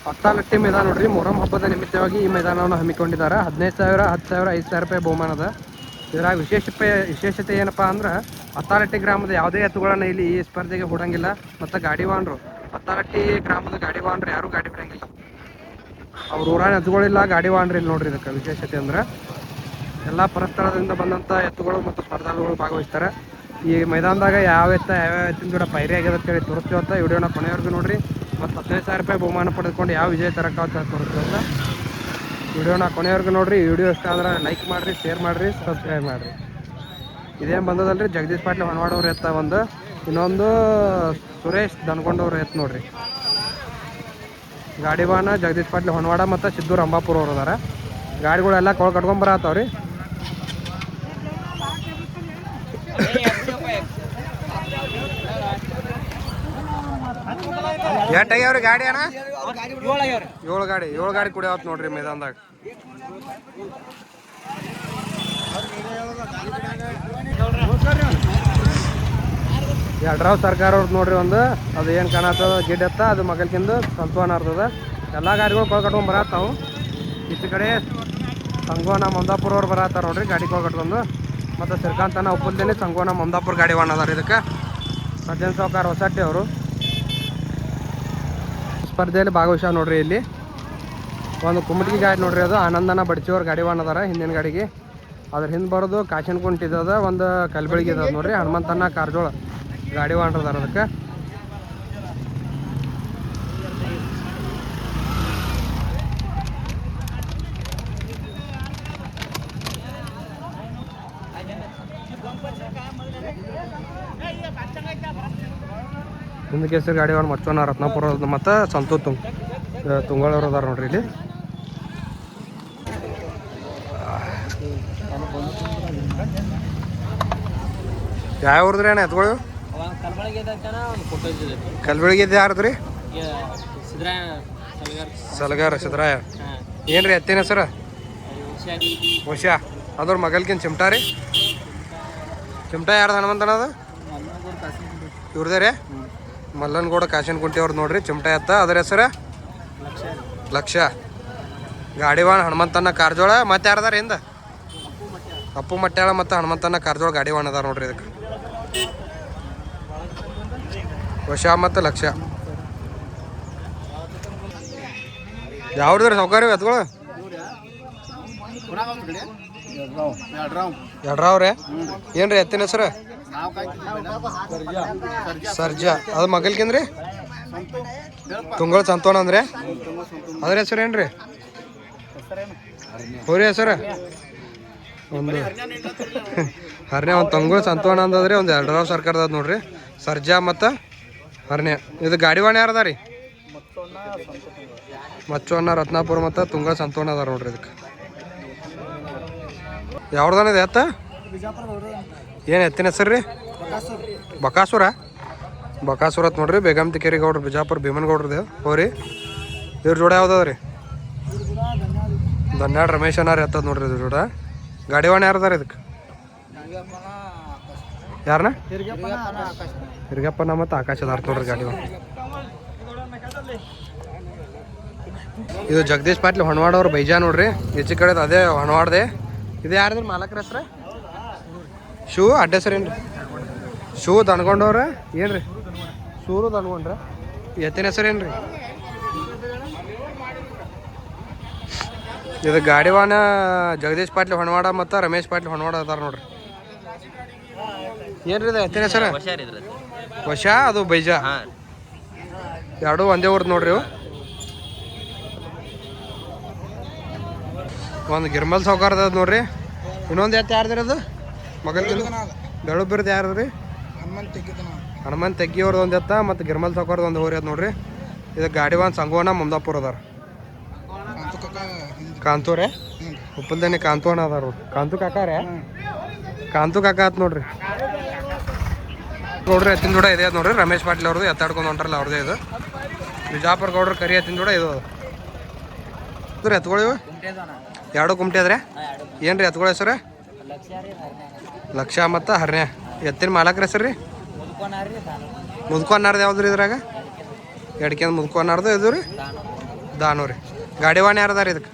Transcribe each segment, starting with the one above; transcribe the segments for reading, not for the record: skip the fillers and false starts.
ಹತ್ತಾಲಟ್ಟಿ ಮೈದಾನ ನೋಡ್ರಿ. ಮೊಹರಂ ಹಬ್ಬದ ನಿಮಿತ್ತವಾಗಿ ಈ ಮೈದಾನವನ್ನು ಹಮ್ಮಿಕೊಂಡಿದ್ದಾರೆ. 15,000, 10,000, 5,000 ರೂಪಾಯಿ ಬಹುಮಾನದ. ಇದರ ವಿಶೇಷತೆ ಏನಪ್ಪಾ ಅಂದ್ರೆ ಹತ್ತಾಲಟ್ಟಿ ಗ್ರಾಮದ ಯಾವುದೇ ಎತ್ತುಗಳನ್ನು ಇಲ್ಲಿ ಈ ಸ್ಪರ್ಧೆಗೆ ಹೂಡಂಗಿಲ್ಲ. ಮತ್ತು ಗಾಡಿವಾನ್ರು ಹತ್ತಾಲಟ್ಟಿ ಗ್ರಾಮದ ಗಾಡಿವಾನ್ರು ಯಾರು ಗಾಡಿ ಬಿಡಂಗಿಲ್ಲ. ಅವ್ರ ಊರಾನ ಎತ್ತುಗಳಿಲ್ಲ, ಗಾಡಿವಾನ್ರು ಇಲ್ಲಿ ನೋಡ್ರಿ. ಇದಕ್ಕೆ ವಿಶೇಷತೆ ಅಂದ್ರೆ ಎಲ್ಲ ಪರಸ್ಥಳದಿಂದ ಬಂದಂಥ ಎತ್ತುಗಳು ಮತ್ತು ಸ್ಪರ್ಧಾಳುಗಳು ಭಾಗವಹಿಸ್ತಾರೆ. ಈ ಮೈದಾನದಾಗ ಯಾವ ಎತ್ತಿನ ಕೂಡ ಪೈರಿ ಆಗ್ಯದ ಅಂತೇಳಿ ತೋರಿಸ್ತೀವತ್ತ. ವಿಡಿಯೋನ ಕೊನೆಯವರೆಗೂ ನೋಡ್ರಿ. ಮತ್ತು 15,000 ರೂಪಾಯಿ ಬಹುಮಾನ ಪಡೆದುಕೊಂಡು ಯಾವ ವಿಜಯ ತರಕಾವ ತೋರಿಸ್ತೀವತ್ತ. ವಿಡಿಯೋನ ಕೊನೆಯವರೆಗೂ ನೋಡ್ರಿ. ವಿಡಿಯೋ ಇಷ್ಟ ಆದ್ರೆ ಲೈಕ್ ಮಾಡಿರಿ, ಶೇರ್ ಮಾಡಿರಿ, ಸಬ್ಸ್ಕ್ರೈಬ್ ಮಾಡಿರಿ. ಇದೇನು ಬಂದದಲ್ರಿ ಜಗದೀಶ್ ಪಾಟೀಲ್ ಹೊನವಾಡವ್ರ ಎತ್ತ ಒಂದು, ಇನ್ನೊಂದು ಸುರೇಶ್ ದನ್ಕೊಂಡವ್ರ ಎತ್ತು ನೋಡ್ರಿ. ಗಾಡಿವಾನ ಜಗದೀಶ್ ಪಾಟೀಲ್ ಹೊನವಾಡ ಮತ್ತು ಸಿದ್ದೂರು ಅಂಬಾಪುರ ಅವ್ರು ಅದಾರ. ಗಾಡಿಗಳೆಲ್ಲ ಕೊಳ ಕಟ್ಕೊಂಬರತ್ತವ್ರಿ. ಎಷ್ಟಾಗ್ಯಾವ್ರಿ ಗಾಡಿ ಅಣ್ಣ? 7 ಗಾಡಿ ಕುಡಿಯಾವತ್ ನೋಡ್ರಿ ಮೈದಾನದಾಗ. ಯಡ್ರಾವ್ ಸರ್ಕಾರ ಅವ್ರದ್ದು ನೋಡ್ರಿ ಒಂದು. ಅದು ಏನು ಕಾಣತ್ತದ ಗಿಡ್ ಎತ್ತ, ಅದು ಮಗಲ್ಕಿಂದು ಸಂತೋನ ಇರ್ತದ. ಎಲ್ಲ ಗಾಡಿಗಳು ಕೊಳ ಕಟ್ಕೊಂಡ್ ಬರತ್ತಾವು. ಈಚೆ ಕಡೆ ಸಂಗೋನ ಮಮದಾಪುರ ಅವ್ರು ಬರತ್ತಾರ ನೋಡ್ರಿ ಗಾಡಿ ಕೊಳ ಕಟ್ಕೊಂಡು. ಮತ್ತು ಶ್ರೀಕಾಂತನ ಉಪ್ಪಲ್ದೇನೆ ಸಂಗೋನ ಮಮದಾಪುರ ಗಾಡಿ ವಾಣ ಅದಾರ. ಇದಕ್ಕೆ ಸಜ್ಜನ್ ಸಾವ್ಕಾರ ಹೊಸಟ್ಟಿ ಅವರು ಸ್ಪರ್ಧೆಯಲ್ಲಿ ಭಾಗವಹಿಸ್ಯಾವ ನೋಡ್ರಿ. ಇಲ್ಲಿ ಒಂದು ಕುಮಟಿಗೆ ಗಾಡಿ ನೋಡ್ರಿ. ಅದು ಆನಂದನ ಬಡ್ಚಿಯವ್ರ ಗಾಡಿ ವಾಣ ಅದಾರ. ಹಿಂದಿನ ಗಾಡಿಗೆ ಅದ್ರ ಹಿಂದೆ ಬರೋದು ಕಾಶನ್ ಕುಂಟ ಇದ್ದದ, ಒಂದು ಕಲ್ಬೆಳಿಗೆ ಇದ್ದದ ನೋಡ್ರಿ. ಹನುಮಂತನ ಕಾರ್ಜೋಳ ಗಾಡಿ ವಾಣ್ರ ಅದಾರ. ಅದಕ್ಕೆ ಹಿಂದೆ ಕೇಸರಿ ಗಾಡಿ ವಾಣ ಮಚ್ಚೋನ ರತ್ನಾಪುರ ಮತ್ತು ಸಂತೂ ತುಂಗಳವ್ರು ಅದಾರ ನೋಡ್ರಿ. ಇಲ್ಲಿ ಯಾವ ಊರ್ದ್ರಿ ಅಣ್ಣ ಎತ್ಗಳು? ಕಲ್ಬೆಳಿಗೆ ಯಾರದ್ರಿ? ಸಲಗಾರ ಸಿದ್ರಾಯ. ಏನ್ರಿ ಎತ್ತಿನ ಹೆಸರು? ಉಷಾ. ಅದ್ರ ಮಗಲ್ಕಿನ್ ಚಿಮಟಾ ರೀ. ಚಿಮಟಾ ಯಾರ್ದು ಹನುಮಂತನ ಅದು? ಇವ್ರದೇ ರೀ? ಮಲ್ಲನಗೌಡ ಕಾಶನ್ ಕುಂಟಿ ಅವ್ರದ್ದು ನೋಡ್ರಿ ಚಿಮಟಾ ಎತ್ತ. ಅದ್ರ ಹೆಸರು ಲಕ್ಷ. ಗಾಡಿವಾಣ ಹನುಮಂತನ ಕಾರ್ಜೋಳ. ಮತ್ತೆ ಯಾರದಾರ ಹಿಂದ? ಅಪ್ಪು ಮಟ್ಯಾಳ ಮತ್ತು ಹನುಮಂತನ ಕಾರ್ಜೋಳ ಗಾಡಿವಾಣ ಅದಾರ ನೋಡ್ರಿ. ಇದಕ್ಕೆ ವಶ ಮತ್ತು ಲಕ್ಷ. ಯಾವ್ದ್ರಿ ಸೌಕರ್ಯ ಎತ್ಗಳು? ಯಡ್ರಾವ್ರೆ. ಏನ್ರಿ ಎತ್ತಿನ ಹೆಸರು? ಸರ್ಜಾ. ಅದು ಮಗಲ್ಕಿಂದ್ರಿ ತುಂಗಳ ಸಂತೋಣ ಅಂದ್ರೆ. ಅದ್ರ ಹೆಸರು ಏನ್ರಿ? ಹೋರಿ ಹೆಸರು ಒಂದು ಹರ್ನ್ಯ. ಒಂದು ತಂಗುಳ ಸಂತೋಣ ಅಂದದ್ರಿ. ಒಂದು ಯಡ್ರಾವ್ ಸರ್ಕಾರದ ನೋಡ್ರಿ ಸರ್ಜಾ ಮತ್ತು ಹರ್ನ್ಯ. ಇದು ಗಾಡಿವಾಣ ಯಾರದ ರೀ? ಮಚ್ಚೋಣ್ಣ ರತ್ನಾಪುರ ಮತ್ತು ತುಂಗಳ ಸಂತೋಣ ಅದಾರ ನೋಡ್ರಿ. ಇದಕ್ಕೆ ಯಾವ್ದಾನ ಇದು ಎತ್ತ? ಏನು ಎತ್ತಿನ ಹೆಸರು ರೀ? ಬಕಾಸುರ. ಬಕಾಸುರತ್ ನೋಡ್ರಿ. ಬೇಗಂತಿ ಕೇರಿ ಗೌಡ್ರು ಬಿಜಾಪುರ ಭೀಮನ್ಗೌಡ್ರದ್ದು ಹೋರಿ. ಇವ್ರ ಜೋಡ ಯಾವ್ದದ್ರಿ? ಧನ್ಯಾಡ್ ರಮೇಶ್ ಅನ್ನಾರ ಎತ್ತದ ನೋಡ್ರಿ. ಇದ್ರ ಜೋಡ ಗಾಡಿವಾಣ ಯಾರದಾರ ಇದಕ್ಕೆ? ಯಾರನ್ನ? ಹಿರಿಗಪ್ಪನ ಮತ್ತು ಆಕಾಶದ ಅರ್ಥ ನೋಡ್ರಿ ಗಾಡಿವಾಣ. ಇದು ಜಗದೀಶ್ ಪಾಟೀಲ್ ಹೊನವಾಡ ಅವ್ರ ಬೈಜಾ ನೋಡ್ರಿ. ಈಚೆ ಕಡೆ ಅದೇ ಹೊನವಾಡ್ದೆ. ಇದು ಯಾರದ್ರಿ ಮಾಲಕ್ರ ಹೆಸ್ರ? ಶೂ. ಅಡ್ಡ ಹೆಸರು ಏನ್ರಿ? ಶೂ ದನ್ಕೊಂಡವ್ರ. ಏನ್ರಿ ಶೂರು ದನ್ಕೊಂಡ್ರ? ಎತ್ತಿನ ಹೆಸರು ಏನ್ರಿ? ಇದು ಗಾಡಿವಾನ ಜಗದೀಶ್ ಪಾಟೀಲ್ ಹೊನವಾಡ ಮತ್ತು ರಮೇಶ್ ಪಾಟೀಲ್ ಹೊನವಾಡ ಅದಾರ ನೋಡ್ರಿ. ಏನ್ರಿ ಇದು ಎತ್ತಿನ ಹೆಸರು? ವಶ. ಅದು ಬೈಜಾ. ಎರಡು ಒಂದೇ ಊರ್ದು ನೋಡ್ರಿ. ಇವು ಒಂದು ಗಿರ್ಮಲ್ ಸೌಕಾರದ ನೋಡ್ರಿ. ಇನ್ನೊಂದು ಎತ್ತು ಯಾರ್ದ್ರಿ? ಅದು ಮಗಲ್ಕಿಂದು ಬೆಳುಬಿರ್ದು ಯಾರ್ದು ರೀ? ಹನುಮಂತ ತೆಗ್ಗಿ ಅವ್ರದ್ದು ಒಂದು ಎತ್ತ ಮತ್ತು ಗಿರ್ಮಲ್ ಸೌಕಾರದ ಒಂದು ಹೋರಿ ಅದ ನೋಡ್ರಿ. ಇದು ಗಾಡಿವಾನ್ ಸಂಗೋನ ಮಮದಾಪುರ ಅದಾರ. ಕಾಂತೂರೇ ಉಪ್ಪಲ್ದೇನೆ ಕಾಂತೋಣ ಅದಾರ. ಕಾಂತು ಕಾಕಾರೆ ಕಾಂತು ಕಾಕ ಆತ್ ನೋಡ್ರಿ. ನೋಡ್ರಿ ಎತ್ತಿನ ಜೋಡ ಇದೆ ನೋಡ್ರಿ. ರಮೇಶ್ ಪಾಟೀಲ್ ಅವ್ರದ್ದು ಎತ್ತಾಡ್ಕೊಂಡು ಹೊಂಟ್ರಲ್ಲ ಅವ್ರದ್ದೇ ಇದು. ಬಿಜಾಪುರ ಗೌಡ್ರ ಕರಿ ಎತ್ತಿನ ಜೋಡ ಇದು ಅದ್ರಿ. ಎತ್ಗಳು ಇವು ಎರಡು ಕುಮಟೆ ಅದ್ರಿ. ಏನ್ರಿ ಎತ್ಗಳ ಹೆಸರು? ಲಕ್ಷ ಮತ್ತು ಹರ್ನ್ಯ. ಎತ್ತಿನ ಮಾಲಕ್ರ ಹೆಸರು ರೀ? ಮುದ್ಕೊನ್ನಾರ್ದು ಯಾವ್ದು ರೀ ಇದ್ರಾಗ? ಎಡ್ಕೆ ಮುದ್ಕೊನ್ನಾರ್ದು ಇದು ರೀ ದಾನು ರೀ. ಗಾಡಿ ವಾಣಿ ಯಾರು ಅದಾರ ಇದಕ್ಕೆ?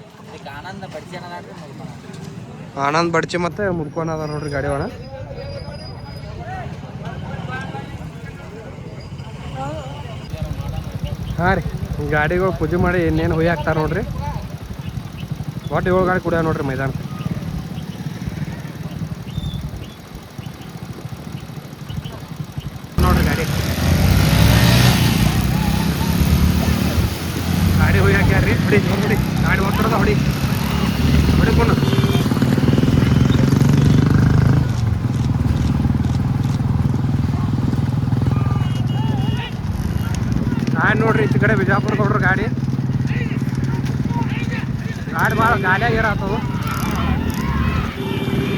ಆನಂದ್ ಬಡ್ಚಿ ಮತ್ತು ಮುದ್ಕೊನ್ ಅದಾರ ನೋಡ್ರಿ ಗಾಡಿ ವಾಣ. ಹಾಂ ರೀ, ಗಾಡಿಗಳು ಪೂಜೆ ಮಾಡಿ ಇನ್ನೇನು ಹುಯಿ ಹಾಕ್ತಾರೆ ನೋಡ್ರಿ. ಒಟ್ಟು 7 ಗಾಡಿ ಕುಡಿಯ ನೋಡ್ರಿ ಮೈದಾನಕ್ಕೆ. ನೋಡ್ರಿ ಗಾಡಿ ಹುಯಿ ಹಾಕ್ಯಾರ್ರಿ. ಹೊಡಿ ಹೊಡಿ, ಗಾಡಿ ಓದ್ತರದ ಹೊಡಿ ಹೊಡಿಕೊಂಡು. ನೋಡ್ರಿ ಈ ಕಡೆ ಬಿಜಾಪುರ ಕೊಡ್ರಿ ಗಾಡಿ ಭಾಳ ಗಾಡಿಯಾಗ ಇರತ್ತವು.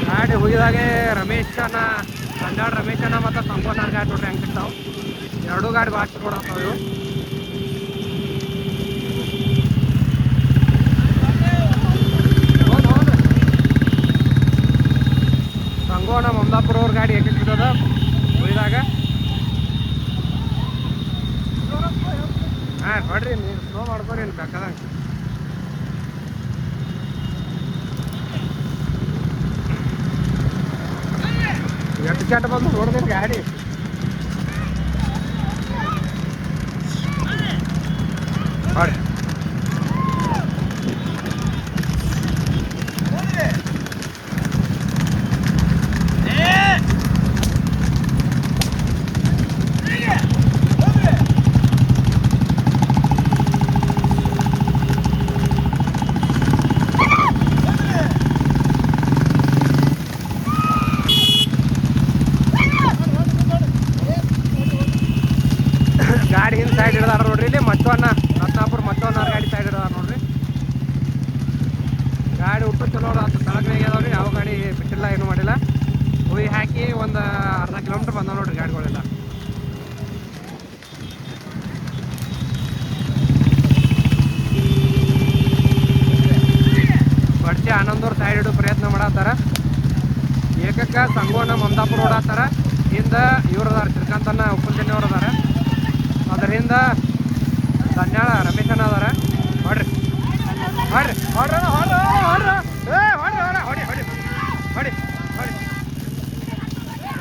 ಗಾಡಿ ಹೋಗಿದಾಗೆ ರಮೇಶನ ಮತ್ತು ಸಂಪೋನಾರ್ ಗಾಡಿ ನೋಡ್ರಿ ಹೆಂಗೆ ಸಿಗ್ತಾವೆ. ಎರಡೂ ಗಾಡಿ ಭಾಳ ಕೊಡತ್ತಾವ ಇವು. ಸಂಗೋಣ ಮಮದಾಪುರ ಅವ್ರ ಗಾಡಿ ಹೇಗೆ ಸಿಗ್ತದ ಹೋಗಿದಾಗ. ಹಾಂ ನೋಡ್ರಿ, ನೀವು ಸ್ಲೋ ಮಾಡ್ಕೊರಿ ಏನು ಬೇಕಾದಂಗೆ. ಎಷ್ಟು ಕೆಟ್ಟ ಬಂದು ನೋಡ್ದೇನೆ ಗಾಡಿ. ನೋಡಿ ಗಾಡಿ ಹಿಂದೆ ಸೈಡ್ ಹಿಡ್ದಾರ ನೋಡ್ರಿ. ಇಲ್ಲಿ ರತ್ನಾಪುರ ಮಚ್ಚವನ್ನಾರ ಗಾಡಿ ಸೈಡ್ ಹಿಡ್ದಾರ ನೋಡ್ರಿ. ಗಾಡಿ ಉಟ್ಟು ಚಲೋ ಅದು ತಳಗಡೆ ಅದಾವ್ರಿ. ಯಾವ ಗಾಡಿ ಬಿಟ್ಟಿಲ್ಲ, ಏನು ಮಾಡಿಲ್ಲ. ಹುಯಿ ಹಾಕಿ ಒಂದು ಅರ್ಧ ಕಿಲೋಮೀಟ್ರ್ ಬಂದಾವ ನೋಡ್ರಿ ಗಾಡಿಗಳೆಲ್ಲ. ಬಡ್ಸಿ ಆನಂದವ್ರ ಸೈಡ್ ಹಿಡಿದು ಪ್ರಯತ್ನ ಮಾಡತ್ತಾರ. ಏಕಕ್ಕ ಸಂಗೋನ ಮಮದಾಪುರ ಓಡಾತಾರ. ಹಿಂದೆ ಇವ್ರು ಅದಾರ, ಶ್ರೀಕಾಂತನ ಉಪ್ಪುಲ್ದಿನಿ ಅವ್ರು ಅದಾರ. ಅದರಿಂದ ಧನ್ಯಾಳ ರಮೇಶನ ಅದಾರ. ಹೊಡ್ರಿ ಹೊಡ್ರಿ ಹೊಡ್ರಿ ಹೊಡ್ರಿ ಹೊಡ್ರಿ ಹೊಡಿ ಹೊಡಿ ಹೊಡಿ ಹೊಡಿ.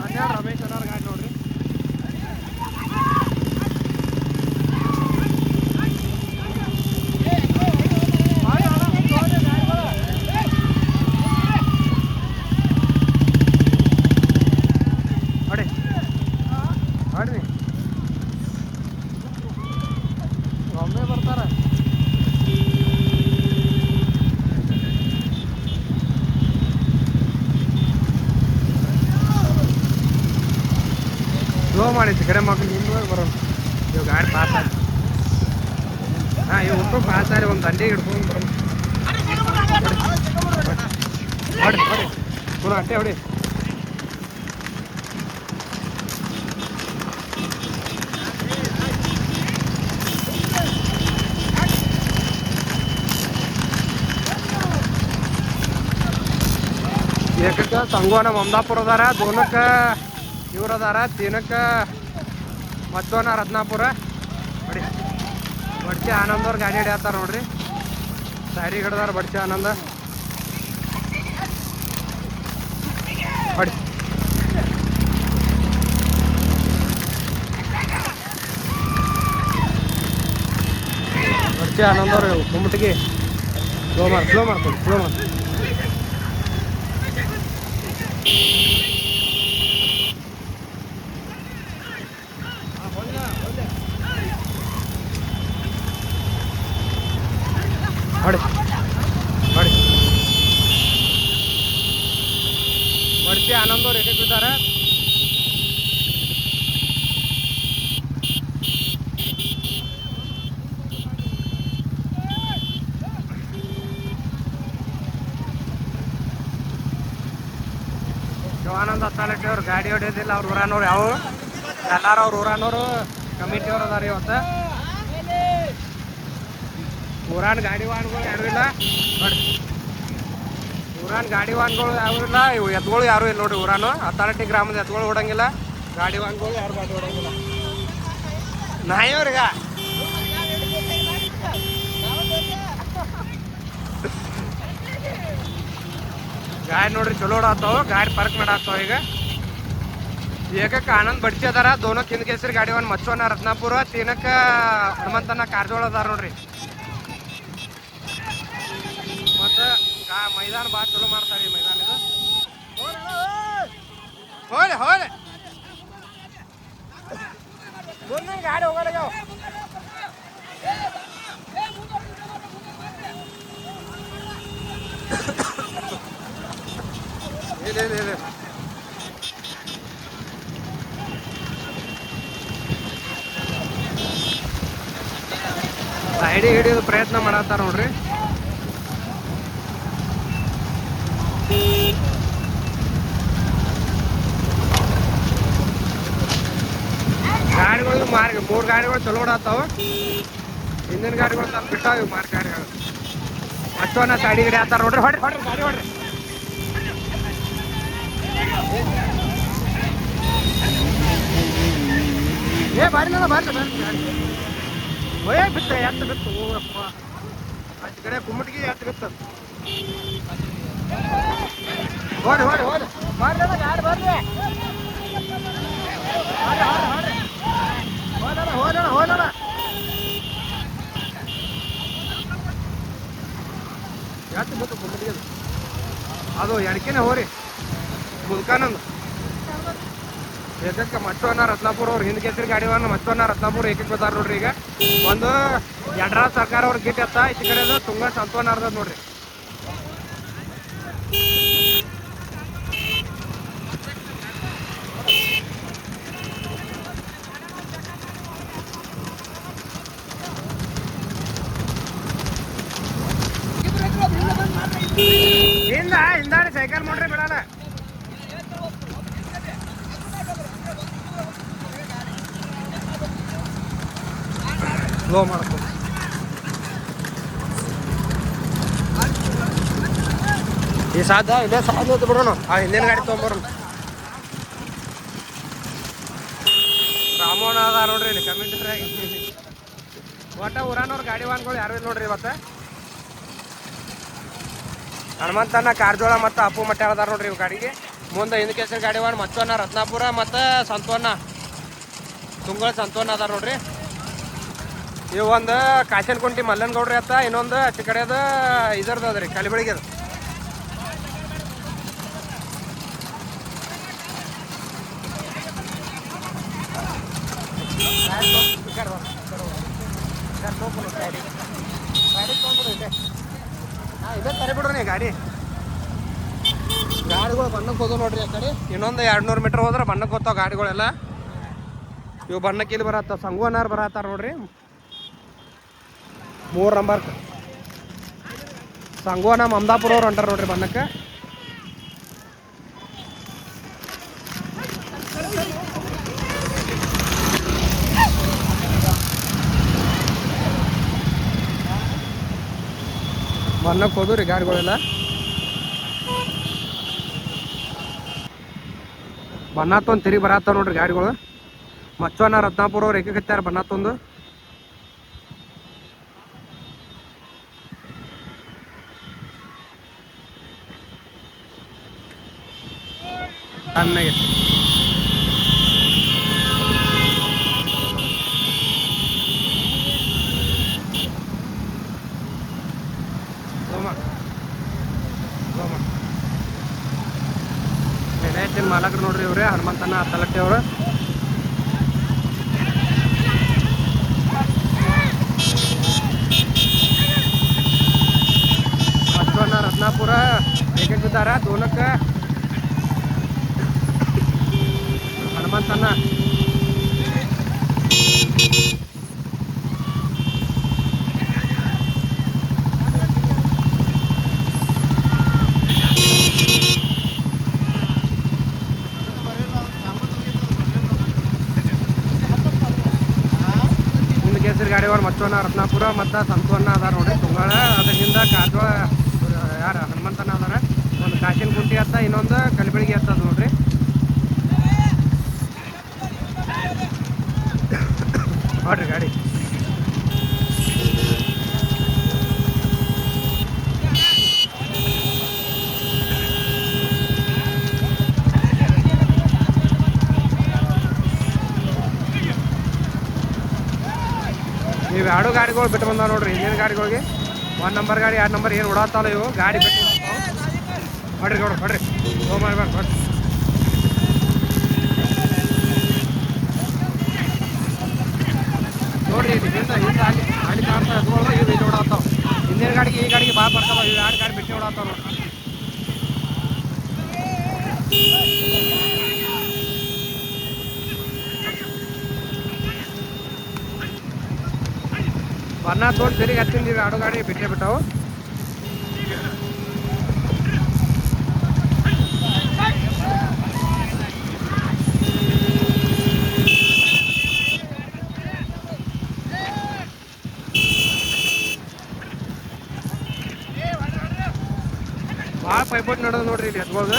ಧನ್ಯಾಳ ರಮೇಶ್ ಅನ್ನೋರ್ ಗಾಡಿ ನೋಡ್ರಿ. ಹೊಡಿ ಹೊಡ್ರಿ, ಒಮ್ಮೆ ಬರ್ತಾರ. ಸ್ಲೋ ಮಾಡಿತ್ತು ಕರೆ ಮಕ್ಕಳು ನಿನ್ನ ಬರೋಣ. ಇವು ಗಾಡಿ ಪಾಸ್ ಆಗಿ ಹಾಂ ಇವು ಉಂಟು ಪಾಸ್ ಆಗಿ ಒಂದು ದಂಡಿಗೆ ಹಿಡ್ಕೊಂಡು ಬರೋಣ. ಹೊಡಿ ಹೊಡಿ ಪುನಃ ಅಟ್ಟೆ ಹೊಡಿ. ಏಕಕ್ಕೆ ಸಂಗೋನ ಮಮದಾಪುರ ಅದಾರ, ದೋನಕ್ಕೆ ಇವ್ರು ಅದಾರ, ತೀನಕ್ಕೆ ಮಚ್ಚೋನ ರತ್ನಾಪುರ. ಬಡಿ ಬಡ್ಸಿ ಆನಂದ್ ಅವ್ರ ಗಾಡಿ ಹಿಡಿಯತ್ತಾರ ನೋಡ್ರಿ. ಸೈಡಿಗೆ ಹಿಡ್ದಾರ ಬಡ್ಸಿ ಆನಂದ. ಬಡಿ ಬಡ್ಸಿ ಆನಂದ್ ಅವ್ರು ಕುಮ್ಮಟಿಗೆ ಸ್ಲೋ ಮಾಡ್ಕೊಳ್ಳಿ ಸ್ಲೋ ಮಾಡಿ. ಹೊಡಿ ಹೊಡಿ ಬಡ್ಸಿ ಆನಂದ್ ಅವ್ರು ಏಕೆ ಬಿದ್ದಾರೆ. ಶಿವಾನಂದ ಹತ್ತಾಲಟ್ಟಿ ಅವ್ರು ಗಾಡಿ ಹೊಡೆಯೋದಿಲ್ಲ. ಅವ್ರ ಊರಾನವ್ರು ಯಾವ ಎಲ್ಲಾರು ಅವ್ರ ಊರಾನವರು ಕಮಿಟಿಯವ್ರು ಅದಾರ. ಇವತ್ತು ಊರಾನ್ ಗಾಡಿ ವಾಹನಗಳು ಯಾರು ಇಲ್ಲ ನೋಡಿ. ಊರಾನ್ ಗಾಡಿ ವಾಹನಗಳು ಯಾರು ಇಲ್ಲ. ಇವು ಎತ್ತುಗಳು ಯಾರು ಇಲ್ಲ ನೋಡ್ರಿ. ಊರಾನು ಹತ್ತಾಲಟ್ಟಿ ಗ್ರಾಮದ ಎತ್ತುಗಳು ಓಡಂಗಿಲ್ಲ. ಗಾಡಿ ವಾಂಗ್ಗಳು ಯಾರು ಗಾಡಿ ಹೊಡೋಂಗಿಲ್ಲ ನಾಯಿಯವ್ರಿಗ ಗಾಡಿ ನೋಡ್ರಿ ಚಲೋ ಓಡಾತಾವ ಗಾಡಿ ಪಾರ್ಕ್ ಮಾಡಾತಾವ ಈಗ ಏಕಕ್ಕೆ ಆನಂದ್ ಬಡ್ಸಿ ಅದಾರ ದೋನಕ್ಕೆ ಹಿಂದ್ ಕೇಸರಿ ಗಾಡಿ ಒಂದು ಮಚ್ಚೋನ ರತ್ನಾಪುರ ತೀನಕ್ಕೆ ಹನುಮಂತನ ಕಾರಜೋಳ ಅದಾರ ನೋಡ್ರಿ ಮತ್ತು ಮೈದಾನ ಭಾಳ ಚಲೋ ಮಾಡ್ತಾರೆ ಈ ಮೈದಾನ ಇದು ಹೋಲೆ ಹೋಲೆ ಮುಂದೆ ಗಾಡಿ ಹೋಗಲ್ಲ ಇಲ್ಲ ಸೈಡಿ ಹಿಡಿಯೋದು ಪ್ರಯತ್ನ ಮಾಡತ್ತಾರ ನೋಡ್ರಿ ಗಾಡಿಗಳು ಮಾರ್ಗ 3 ಗಾಡಿಗಳು ಚಲೋ ಓಡಾತಾವ ಹಿಂದಿನ ಗಾಡಿಗಳು ಸ್ವಲ್ಪ ಬಿಟ್ಟಾವ ಮಾರ್ಗ ಗಾಡಿಗಳು ಅಷ್ಟೊಂದು ಸೈಡಿ ಗಿಡಿ ಆತಾರ ನೋಡ್ರಿ ಹೊಡ್ರಿ ಗಾಡಿ ಹೊಡ್ರಿ ಬಾರಿಲ್ಲ ಗಾಡಿ ಒಯ್ಯ ಬಿತ್ತ ಎತ್ತು ಬಿತ್ತು ಹೋಗಪ್ಪ ಅಷ್ಟು ಕಡೆ ಕುಮ್ಮಟಿಗೆ ಎತ್ತು ಬಿತ್ತ ಹೋರಿ ಬಾರ್ಲ ಗಾಡಿ ಬರ್ರಿ ಹೋಗೋಣ ಎತ್ತು ಬಿತ್ತು ಕುಮ್ಮಟಿಗೆ ಅದು ಎಣಕೆನೆ ಹೋರಿ ಮುಲ್ಕಾನಂದು ಏಕಕ್ಕೆ ಮಚ್ಚೋನ ರತ್ನಾಪುರ ಅವ್ರು ಹಿಂದ್ ಕೇಸರಿ ಗಾಡಿವನ್ನ ಮಚ್ಚೋನ ರತ್ನಾಪುರ ಏಕಕ್ಕೆ ಬರ್ತಾರ ನೋಡ್ರಿ ಈಗ ಒಂದು ಯಡ್ರಾಜ್ ಸರ್ಕಾರ ಅವ್ರ ಗಿಟ್ ಎತ್ತ ಈಚೆ ಕಡೆ ತುಂಗ ಸಂತೋನ ಅರ್ಧದ್ ನೋಡ್ರಿ ಹಿಂದಾಡಿ ಸೈಕಲ್ ಮಾಡ್ರಿ ಬಿಡಲ್ಲ ಸ್ಲೋ ಮಾಡ್ಕೊ ಈ ಸಾಧ್ಯ ಇಲ್ಲೇ ಸಾಧ್ಯ ಬಿಡೋಣ ಆ ಹಿಂದಿನ ಗಾಡಿ ತೊಗೊಂಬರೋಣ ರಾಮೋಣ ಅದ ನೋಡ್ರಿ ಇಲ್ಲಿ ಕಮಿಟ್ರಾಗ ಒಟ್ಟ ಊರಾನವ್ರ ಗಾಡಿ ವಾನ್ಗಳು ಯಾರು ಇಲ್ಲ ನೋಡ್ರಿ ಇವತ್ತು ಹನುಮಂತನ ಕಾರಜೋಳ ಮತ್ತು ಅಪ್ಪು ಮಟ್ಟೆ ಅದಾರ ನೋಡ್ರಿ ಇವ್ ಗಾಡಿಗೆ ಮುಂದೆ ಹಿಂದ್ ಕೇಸರಿ ಗಾಡಿ ವಾನ್ ಮಚ್ಚೋನ ರತ್ನಾಪುರ ಮತ್ತು ಸಂತೋನ ತುಂಗಳ ಸಂತೋನ ಅದಾರ ನೋಡ್ರಿ ಇವು ಒಂದು ಕಾಶನ್ಕುಂಟಿ ಮಲ್ಲನಗೌಡ್ರಿ ಅತ್ತ ಇನ್ನೊಂದು ಆಚೆ ಕಡೆದ ಇದರ್ದು ಅದ್ರಿ ಕಲಿಬಳಿಗೆ ಅದು ಇದೇ ತರ ಬಿಡ್ರಿ ಗಾಡಿ ಗಾಡಿಗಳು ಬಣ್ಣಕ್ಕೆ ಹೋದವು ನೋಡ್ರಿ ಆ ಕಡೆ ಇನ್ನೊಂದು 200 ಮೀಟರ್ ಹೋದ್ರೆ ಬಣ್ಣಕ್ಕೆ ಹೋಗ್ತಾವ ಗಾಡಿಗಳೆಲ್ಲ ಇವು ಬಣ್ಣಕ್ಕೆ ಇಲ್ಲಿ ಬರತ್ತಾವ ಸಂಗೋನಾರ್ ಬರತ್ತಾರ ನೋಡ್ರಿ 3 ನಂಬರ್ ಸಂಗೋನ ಮಮದಾಪುರ ಅವ್ರು ಹೊಂಟಾರ ನೋಡ್ರಿ ಬಣ್ಣಕ್ಕೆ ಬಣ್ಣಕ್ಕೆ ಹೋದ್ರಿ ಗಾಡಿಗಳೆಲ್ಲ ಬಣ್ಣತ್ತೊಂದು ತಿರುಗಿ ಬರತ್ತಾವ ನೋಡ್ರಿ ಗಾಡಿಗಳು ಮಚ್ಚೋನ ರತ್ನಾಪುರ ಅವ್ರು ಏಕಗತ್ಯಾರ ಬಣ್ಣತ್ತೊಂದು ಚೆನ್ನಾಗಿ ಮಾಲಕರು ನೋಡ್ರಿ ಇವ್ರೆ ಹನುಮಂತನ ತಲಟ್ಟೆ ಅವರು ಮಚ್ಚೋನ ರತ್ನಾಪುರ ಏಕಗಿದ್ದಾರ ದೋನಕ್ಕ ಹನುಮಂತನ ಕೇಸರಿ ಗಾಡಿಯವ್ರು ಮಚ್ಚೋನ ರತ್ನಾಪುರ ಮತ್ತು ಸಂತೋನ ಅದಾರ ನೋಡ್ರಿ ತುಂಗಾಳ ಅದರಿಂದ ಕಾಜೋಳ ಯಾರು ಹನುಮಂತನ ಅದಾರ ಒಂದು ಕಾಶಿನ ಕುಂಟಿ ಅತ್ತ ಇನ್ನೊಂದು ಕಲಿಬೆಳಿಗೆ ಅತ್ತದ ನೋಡ್ರಿ ನೋಡ್ರಿ ಗಾಡಿ ನೀವು ಎರಡು ಗಾಡಿಗಳು ಬಿಟ್ಟು ಬಂದಾವ ನೋಡ್ರಿ. ಹಿಂದಿನ ಗಾಡಿಗಳಿಗೆ 1 ನಂಬರ್ ಗಾಡಿ 2 ನಂಬರ್ ಏನು ಓಡಾತಾವ ಇವು ಗಾಡಿ ಬಿಟ್ಟು ಹೊಡ್ರಿ ನೋಡ್ರಿ ಹೊಡ್ರಿ ಮಾಡ್ಬೇಕು ಹೊಡ್ರಿ. ನೋಡ್ರಿ ಹಿಂದೆ ಗಾಡಿ ಕಾಣ್ತಾ ಎತ್ಕೊಳ್ಳೋ ಇವು ಇಲ್ಲಿ ಓಡಾತಾವ. ಹಿಂದಿನ ಗಾಡಿಗೆ ಈ ಗಾಡಿಗೆ ಭಾಳ ಬರ್ತಾವ. ಇವು 2 ಗಾಡಿ ಬಿಟ್ಟು ಓಡಾತಾವ ನೋಡ್ರಿ. ಬಣ್ಣ ತೋಡಿ ಸರಿಗೆ ಹಚ್ಚಿಂದೀವಿ 2 ಗಾಡಿ ಬಿಟ್ಟೇ ಬಿಟ್ಟಾವು. ಭಾಳ ಪೈಪೋಟ್ ನಡೆದು ನೋಡ್ರಿ ಇಲ್ಲಿ ಎತ್ಬೋದು.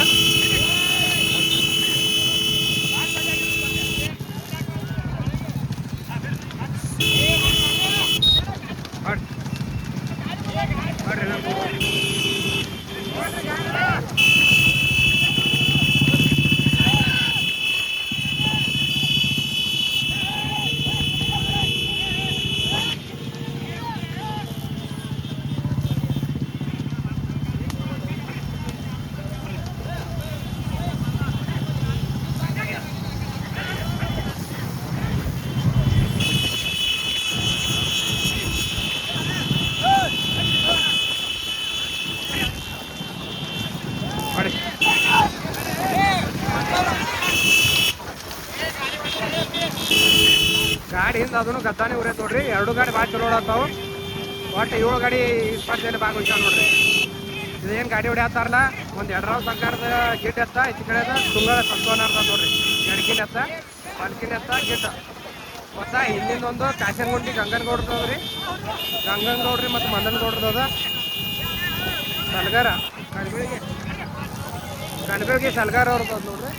ಗಾಡಿ ಹಿಂದೆ ಅದನ್ನು ಗದ್ದಾನೆ ಉರಿಯತ್ ನೋಡ್ರಿ. 2 ಗಾಡಿ ಭಾಳ ಚಲೋ ಓಡಾತಾವು. ಒಟ್ಟು 7 ಗಾಡಿ ಸ್ಪರ್ಧೆಯಲ್ಲಿ ಭಾಗವಹಿಸ್ತಾವ ನೋಡ್ರಿ. ಇದೇನು ಗಾಡಿ ಹೊಡ್ಯಾತಾರಲ್ಲ ಒಂದು ಯಡ್ರಾವ್ ಸರ್ಕಾರದ ಗಿಟ್ ಎತ್ತ ಈಚೆ ಕಡೆ ತುಂಗಳ ಸಂತೋನ ಅರ್ಥ ನೋಡ್ರಿ. ಎಡಕಿನ ಎತ್ತ ಪಲ್ಕಿನ ಎತ್ತ ಗಿಟ್ಟ ಮತ್ತು ಹಿಂದಿಂದ ಒಂದು ಕಾಶನಗುಂಡಿ ಗಂಗನಗೌಡ್ರದವ್ರಿ ಗಂಗನಗೌಡ್ರಿ ಮತ್ತು ಮಂದನಗೌಡ್ರದದ ಸಲ್ಗಾರ ಕಣಬೆಳಿಗ್ಗೆ ಸಲ್ಗಾರ ಅವ್ರದ್ದು ನೋಡ್ರಿ.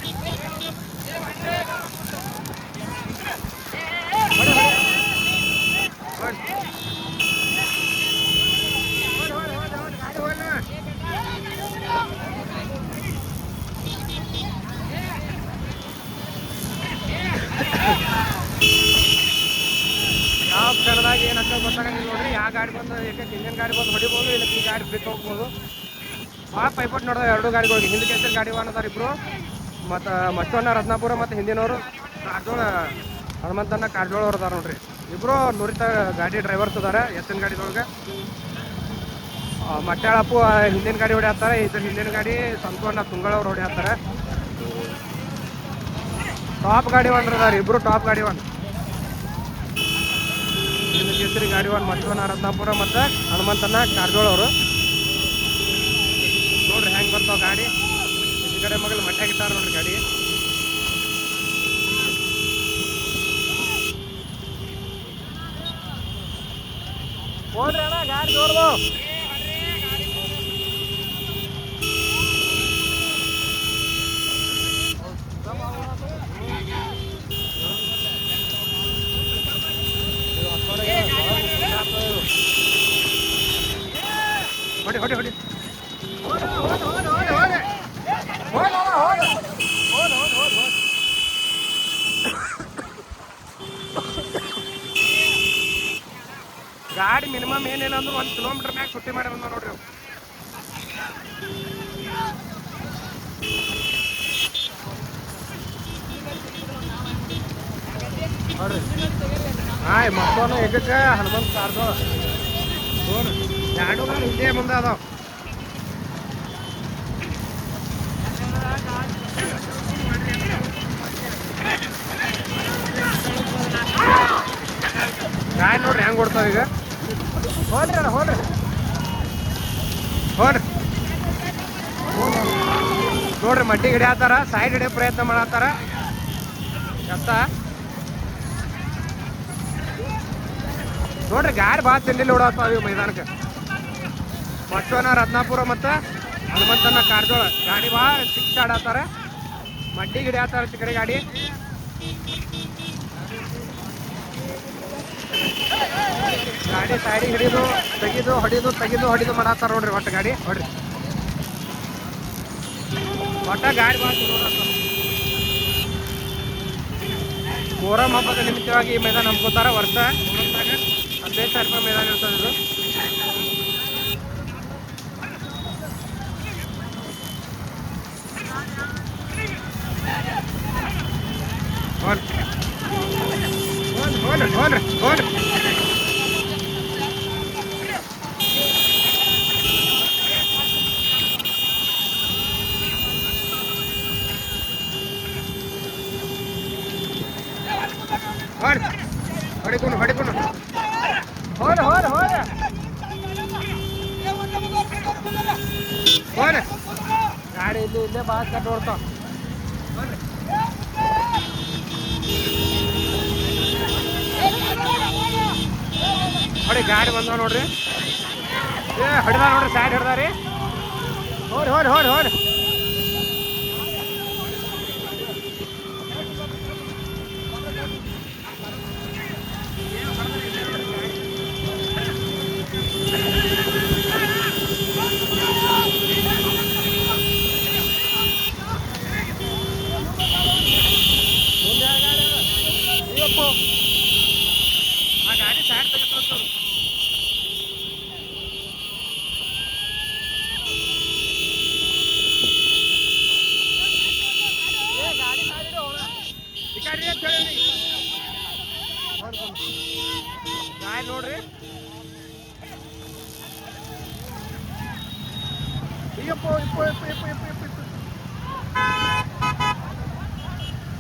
ಯಾವ ಕ್ಷಣದಾಗ ಏನಂತ ಗೊತ್ತಾಗಂಗಿಲ್ಲ ನೋಡ್ರಿ. ಯಾವ ಗಾಡಿ ಬಂದು ಯಾಕೆ ಇಂಜಿನ್ ಗಾಡಿ ಬಂದು ಹೊಡಿಬೋದು, ಇಲ್ಲ ಈ ಗಾಡಿ ಬಿಟ್ಟು ಹೋಗ್ಬೋದು. ಭಾಳ ಪೈಪೋಟ್ ನೋಡಿದ 2 ಗಾಡಿಗಳಿಗೆ. ಹಿಂದಕ್ಕೆ ಹೆಸರು ಗಾಡಿ ಅದಾರ ಇಬ್ಬರು ಮತ್ತು ಮತ್ತೊಂದು ರತ್ನಾಪುರ ಮತ್ತು ಹಿಂದಿನವರು ಕಾರಜೋಳ ಹನುಮಂತನ ಕಾರಜೋಳ ಅವ್ರು ಅದಾರ ನೋಡ್ರಿ. ಇಬ್ಬರು ನುರಿತ ಗಾಡಿ ಡ್ರೈವರ್ಸ್ ಅದಾರ ಎತ್ತಿನ ಗಾಡಿದೊಳಗೆ. ಮಟ್ಟಾಳಪ್ಪು ಹಿಂದಿನ ಗಾಡಿ ಹೊಡ್ಯಾತಾರೆ. ಇದ್ರ ಹಿಂದಿನ ಗಾಡಿ ಸಂತೋಣ ತುಂಗಳವ್ರು ಹೊಡ್ಯಾತಾರೆ. ಟಾಪ್ ಗಾಡಿ ಒನ್ ಅದಾರ ಇಬ್ಬರು ಟಾಪ್ ಗಾಡಿ ಒನ್. ಕೇಸರಿ ಗಾಡಿ ಒನ್ ಮತ್ತೊಂದು ರತ್ನಾಪುರ ಮತ್ತು ಹನುಮಂತನ ಕಾರಜೋಳ ಅವರು ನೋಡ್ರಿ ಹೆಂಗೆ ಬರ್ತಾವ ಗಾಡಿ. ಈ ಕಡೆ ಮಗಲು ಮಟ್ಟಾಗಿಟ್ಟಾರ ನೋಡ್ರಿ ಗಾಡಿ. ನೋಡ್ರಿ ಅಣ್ಣ ಗಾಡಿ ನೋಡ್ದು ಹೊಡಿ ಹೊಡಿ ಹೊಡಿ ಗಾಡಿ ಮಿನಿಮಮ್ ಏನಿಲ್ಲ ಅಂದ್ರೆ 1 ಕಿಲೋಮೀಟರ್ ಮ್ಯಾಗ ಸುಟ್ಟಿ ಮಾಡಿ ಬಂದ ನೋಡ್ರಿ. ನೋಡ್ರಿ ಹಾಯ್ ಮತ್ತೊಂದು ಎಗಕ್ಕೆ ಹನುಮಂತ ಕಾರ್ದು ನೋಡ್ರಿ 2 ಗಾಡಿ ಹಿಂದೆ ಮುಂದೆ ಅದಾವ. ಗಾಡಿ ನೋಡ್ರಿ ಹೆಂಗೆ ಕೊಡ್ತಾವ ಈಗ. ಹೋದ್ರಿ ಅಣ್ಣ ಹೋದ್ರಿ ಹೋದ್ರಿ ನೋಡ್ರಿ ಮಡ್ಡಿ ಹಿಡಿಯತ್ತಾರ, ಸೈಡ್ ಹಿಡಿಯೋ ಪ್ರಯತ್ನ ಮಾಡತ್ತಾರ. ಎತ್ತ ನೋಡ್ರಿ ಗಾಡಿ ಭಾಳ ತಿಂಡಿಲಿ ಓಡಾಡ್ತಾವ ಇವು ಮೈದಾನಕ್ಕೆ. ಮಚ್ಚೋನ ರತ್ನಾಪುರ ಮತ್ತು ಹನುಮಂತನ ಕಾರಜೋಳ ಗಾಡಿ ಭಾಳ ಸಿಕ್ಸ್ ಆಡತ್ತಾರ. ಮಡ್ಡಿ ಹಿಡಿಯತ್ತಾರ ಚಿಕ್ಕಡೆ ಗಾಡಿ. ಗಾಡಿ ಸೈಡಿಗೆ ಹಿಡಿದು ತೆಗಿದು ಹೊಡಿದು ಮಾಡತ್ತಾರ ನೋಡ್ರಿ. ಒಟ್ಟು ಗಾಡಿ ಹೊಡ್ರಿ, ಒಟ್ಟ ಗಾಡಿ ಬಂತು ನೋಡ್ರಿ. ಮೊಹರಂ ಹಬ್ಬದ ನಿಮಿತ್ತವಾಗಿ ಈ ಮೈದಾನ ನಂಬ್ಕೋತಾರ. ವರ್ಷ 15,000 ರೂಪಾಯಿ ಮೈದಾನ ಇರ್ತದೆ ಇದು. ಹೋಲ್ರಿ ಹೊಡಿಕೊಂಡು ಗಾಡಿ ಇಲ್ಲೇ ಬಾಸ್ ಕಟ್ಟ ಹೊಡ್ತಾವ. ಹೊಡಿ ಗಾಡಿ ಬಂದವ ನೋಡ್ರಿ. ಹೊಡಿದ ನೋಡ್ರಿ, ಸೈಡ್ ಹಿಡ್ದಾರಿ. ಹೋರಿ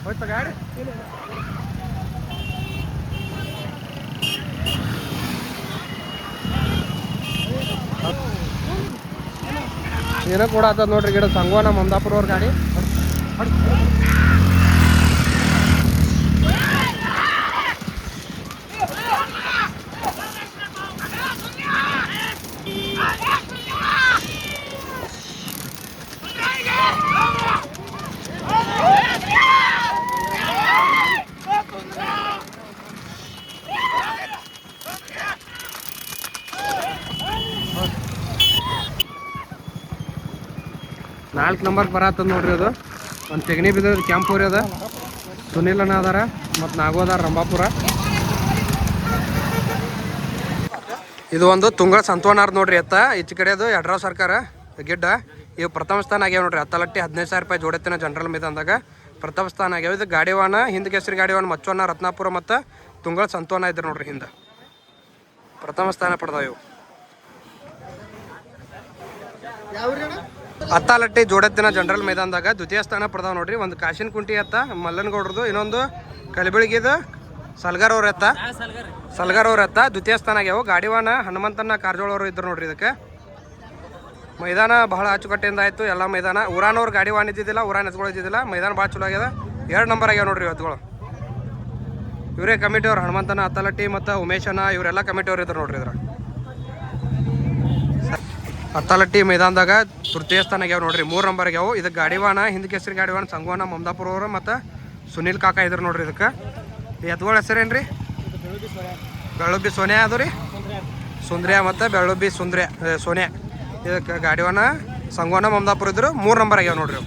8 ಗಾಡಿ ಏನೋ ಕೂಡ ಆತದ ನೋಡ್ರಿ. ಗಿಡ ಸಂಗವಾನ ಮಮದಾಪುರ ಅವ್ರ ಗಾಡಿ. ನಾಲ್ಕು ನಂಬರ್ ಬರತ್ತದ ನೋಡ್ರಿ. ಅದು ಒಂದು ತೆಗಣಿ ಬಿದ್ದದ ಕ್ಯಾಂಪೂರಿ ಅದ. ಸುನಿಲ್ ಅಣ್ಣ ಅದಾರ ಮತ್ತು ನಾಗೋದಾರ ರಂಭಾಪುರ. ಇದು ಒಂದು ತುಂಗಳ ಸಂತೋನಾರ್ ನೋಡ್ರಿ. ಎತ್ತ ಈಚೆ ಕಡೆ ಅದು ಯಡ್ರಾವ್ ಸರ್ಕಾರ ಗಿಡ್ಡ. ಇವು ಪ್ರಥಮ ಸ್ಥಾನ ಆಗ್ಯಾವ ನೋಡ್ರಿ. ಹತ್ತಲಟ್ಟಿ 15,000 ರೂಪಾಯಿ ಜೋಡತ್ತಿನ ಜನರಲ್ ಮೈದಾನದಾಗ ಪ್ರಥಮ ಸ್ಥಾನ ಆಗ್ಯಾವ. ಇದು ಗಾಡಿವಾನ ಹಿಂದ್ ಕೇಸರಿ ಗಾಡಿವಾನ ಮಚ್ಚವನ ರತ್ನಾಪುರ ಮತ್ತು ತುಂಗಳ ಸಂತೋನ ಇದ್ರು ನೋಡ್ರಿ. ಹಿಂದೆ ಪ್ರಥಮ ಸ್ಥಾನ ಪಡೆದಾವ ಇವು. ಹತ್ತಾಲಟ್ಟಿ ಜೋಡತ್ತಿನ ಜನರಲ್ ಮೈದಾನದಾಗ ದ್ವಿತೀಯ ಸ್ಥಾನ ಪಡೆದಾವ ನೋಡ್ರಿ. ಒಂದು ಕಾಶಿನ ಕುಂಟಿ ಎತ್ತ ಮಲ್ಲನಗೌಡ್ರದು, ಇನ್ನೊಂದು ಕಲಬೆಳಗಿದು ಸಲ್ಗಾರ್ ಅವ್ರ ಎತ್ತ ದ್ವಿತೀಯ ಸ್ಥಾನ ಆಗ್ಯಾವ. ಗಾಡಿವಾನ ಹನುಮಂತನ ಕಾರಜೋಳ ಅವರು ಇದ್ರು ನೋಡ್ರಿ. ಇದಕ್ಕೆ ಮೈದಾನ ಬಹಳ ಅಚ್ಚುಕಟ್ಟಿಂದ ಆಯ್ತು. ಎಲ್ಲ ಮೈದಾನ ಊರಾನವ್ರು ಗಾಡಿವಾನ ಇದ್ದಿದ್ದಿಲ್ಲ, ಊರಾನ ಎತ್ಗಳು ಇದ್ದಿದ್ದಿಲ್ಲ. ಮೈದಾನ ಭಾಳ ಚಲೋ ಆಗ್ಯದ. 2 ನಂಬರ್ ಆಗ್ಯಾವ ನೋಡ್ರಿ ಎತ್ಗಳು. ಇವರೇ ಕಮಿಟಿ ಅವ್ರು, ಹನುಮಂತನ ಹತ್ತಲಟ್ಟಿ ಮತ್ತು ಉಮೇಶನ ಇವರೆಲ್ಲ ಕಮಿಟಿ ಅವ್ರು ಇದ್ರು ನೋಡ್ರಿ. ಇದ್ರ ಹತ್ತಲಟ್ಟಿ ಮೈದಾನದಾಗ ತೃತೀಯ ಸ್ಥಾನ ಆಗ್ಯಾವ ನೋಡ್ರಿ. 3 ನಂಬರ್ ಆಗ್ಯಾವ. ಇದಕ್ಕೆ ಗಾಡಿವಾನ ಹಿಂದ್ ಕೇಸರಿ ಗಾಡಿವಾನ ಸಂಗವಾನ ಮಮದಾಪುರ ಅವರು ಮತ್ತು ಸುನಿಲ್ ಕಾಕ ಇದ್ರು ನೋಡ್ರಿ. ಇದಕ್ಕೆ ಎತ್ಗಳ ಹೆಸರೇನ್ರಿ? ಬೆಳ್ಳುಬ್ಬಿ ಸೋನ್ಯಾ ಅದು ರೀ. ಸುಂದ್ರ್ಯಾ ಮತ್ತು ಬೆಳ್ಳುಬ್ಬಿ ಸೋನ್ಯಾ. ಇದಕ್ಕೆ ಗಾಡಿವಾನ ಸಂಗವಾನ ಮಮದಾಪುರ ಇದ್ರು. 3 ನಂಬರ್ ಆಗ್ಯಾವ ನೋಡ್ರಿ.